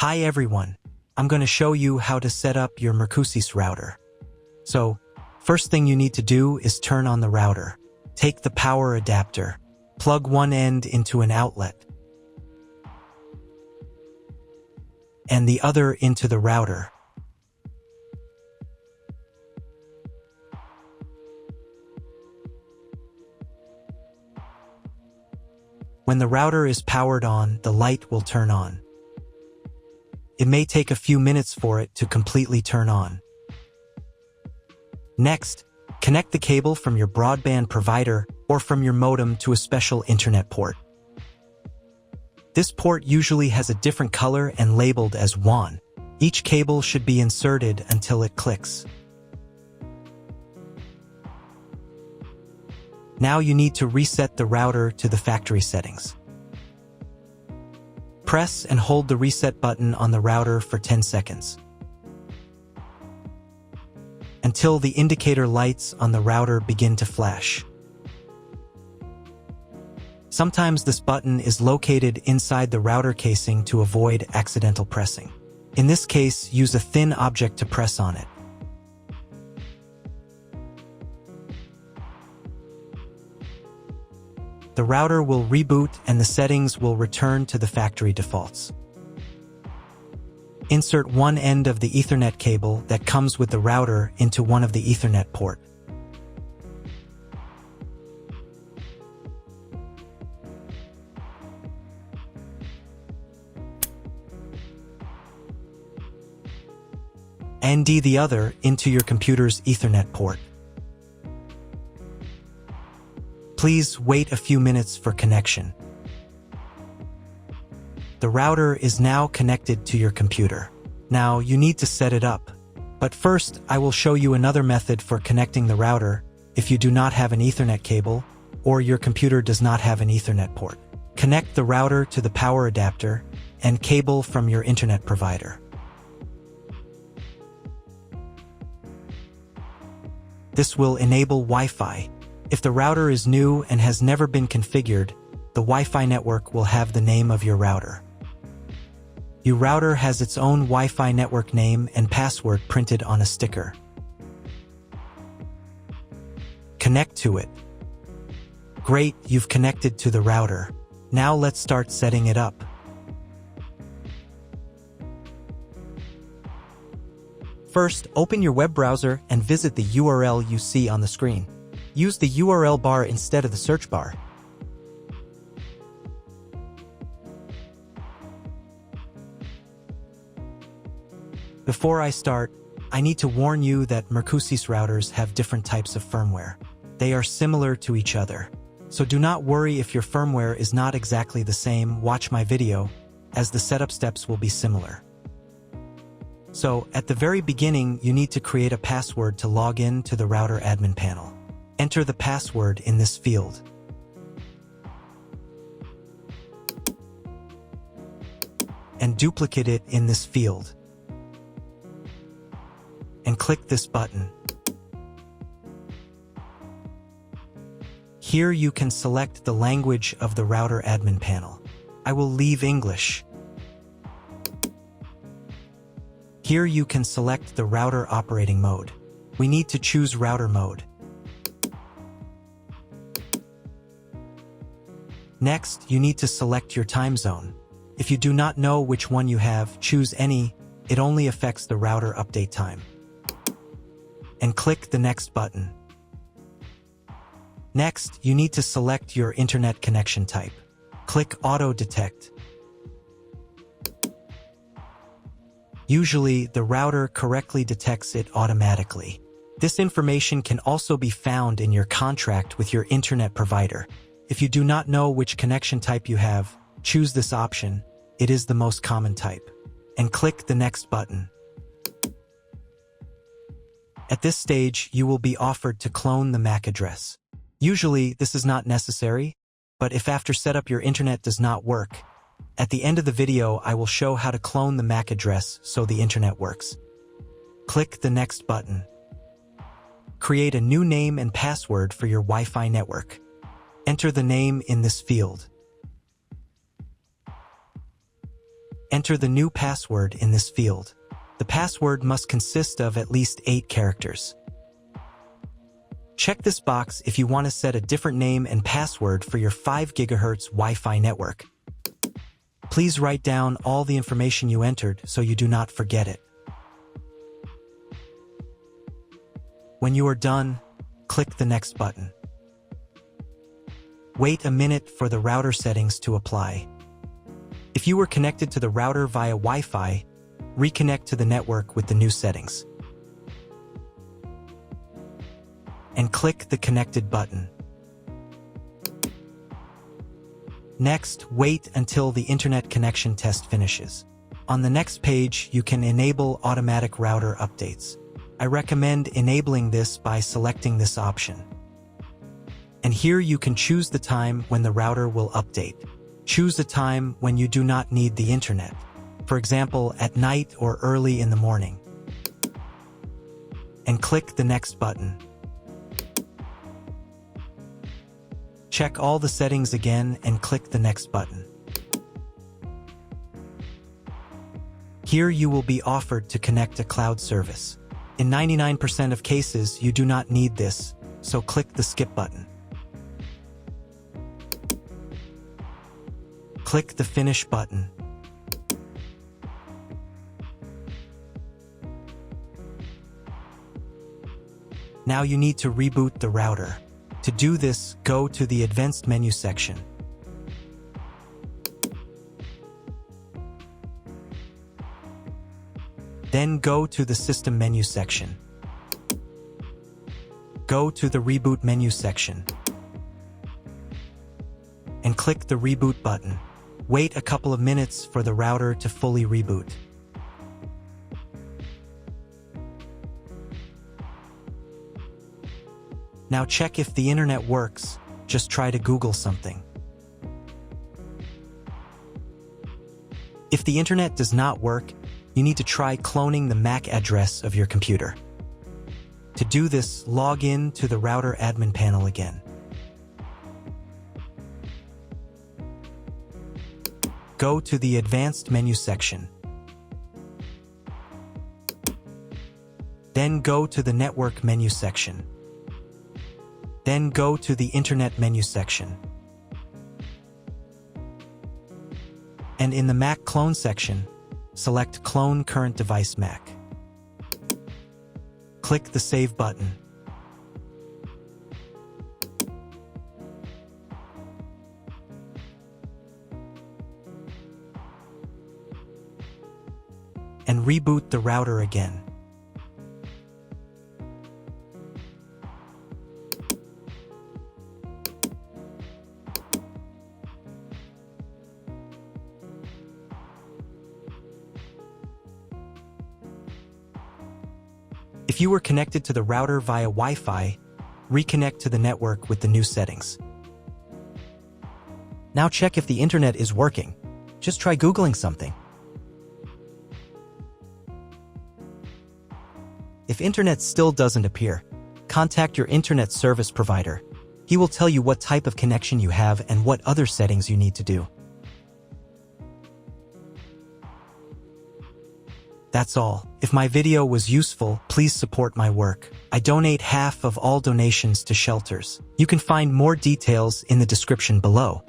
Hi everyone, I'm going to show you how to set up your Mercusys router. So, first thing you need to do is turn on the router. Take the power adapter, plug one end into an outlet, and the other into the router. When the router is powered on, the light will turn on. It may take a few minutes for it to completely turn on. Next, connect the cable from your broadband provider or from your modem to a special internet port. This port usually has a different color and labeled as WAN. Each cable should be inserted until it clicks. Now you need to reset the router to the factory settings. Press and hold the reset button on the router for 10 seconds. Until the indicator lights on the router begin to flash. Sometimes this button is located inside the router casing to avoid accidental pressing. In this case, use a thin object to press on it. The router will reboot and the settings will return to the factory defaults. Insert one end of the Ethernet cable that comes with the router into one of the Ethernet port. And the other into your computer's Ethernet port. Please wait a few minutes for connection. The router is now connected to your computer. Now you need to set it up. But first, I will show you another method for connecting the router if you do not have an Ethernet cable or your computer does not have an Ethernet port. Connect the router to the power adapter and cable from your internet provider. This will enable Wi-Fi. If the router is new and has never been configured, the Wi-Fi network will have the name of your router. Your router has its own Wi-Fi network name and password printed on a sticker. Connect to it. Great, you've connected to the router. Now let's start setting it up. First, open your web browser and visit the URL you see on the screen. Use the URL bar instead of the search bar. Before I start, I need to warn you that Mercusys routers have different types of firmware. They are similar to each other. So do not worry if your firmware is not exactly the same. Watch my video, as the setup steps will be similar. So, at the very beginning, you need to create a password to log in to the router admin panel. Enter the password in this field. And duplicate it in this field. And click this button. Here you can select the language of the router admin panel. I will leave English. Here you can select the router operating mode. We need to choose router mode. Next, you need to select your time zone. If you do not know which one you have, choose any. It only affects the router update time. And click the next button. Next, you need to select your internet connection type. Click Auto Detect. Usually, the router correctly detects it automatically. This information can also be found in your contract with your internet provider. If you do not know which connection type you have, choose this option. It is the most common type. And click the next button. At this stage, you will be offered to clone the MAC address. Usually, this is not necessary, but if after setup your internet does not work, at the end of the video, I will show how to clone the MAC address so the internet works. Click the next button. Create a new name and password for your Wi-Fi network. Enter the name in this field. Enter the new password in this field. The password must consist of at least 8 characters. Check this box if you want to set a different name and password for your 5 GHz Wi-Fi network. Please write down all the information you entered so you do not forget it. When you are done, click the Next button. Wait a minute for the router settings to apply. If you were connected to the router via Wi-Fi, reconnect to the network with the new settings. And click the Connected button. Next, wait until the internet connection test finishes. On the next page, you can enable automatic router updates. I recommend enabling this by selecting this option. And here you can choose the time when the router will update. Choose a time when you do not need the internet. For example, at night or early in the morning. And click the Next button. Check all the settings again and click the Next button. Here you will be offered to connect a cloud service. In 99% of cases, you do not need this, so click the Skip button. Click the Finish button. Now you need to reboot the router. To do this, go to the Advanced menu section. Then go to the System menu section. Go to the Reboot menu section. And click the Reboot button. Wait a couple of minutes for the router to fully reboot. Now check if the internet works. Just try to Google something. If the internet does not work, you need to try cloning the MAC address of your computer. To do this, log in to the router admin panel again. Go to the Advanced menu section. Then go to the Network menu section. Then go to the Internet menu section. And in the Mac Clone section, select Clone Current Device Mac. Click the Save button. And reboot the router again. If you were connected to the router via Wi-Fi, reconnect to the network with the new settings. Now check if the internet is working. Just try Googling something. If internet still doesn't appear, contact your internet service provider. He will tell you what type of connection you have and what other settings you need to do. That's all. If my video was useful, please support my work. I donate half of all donations to shelters. You can find more details in the description below.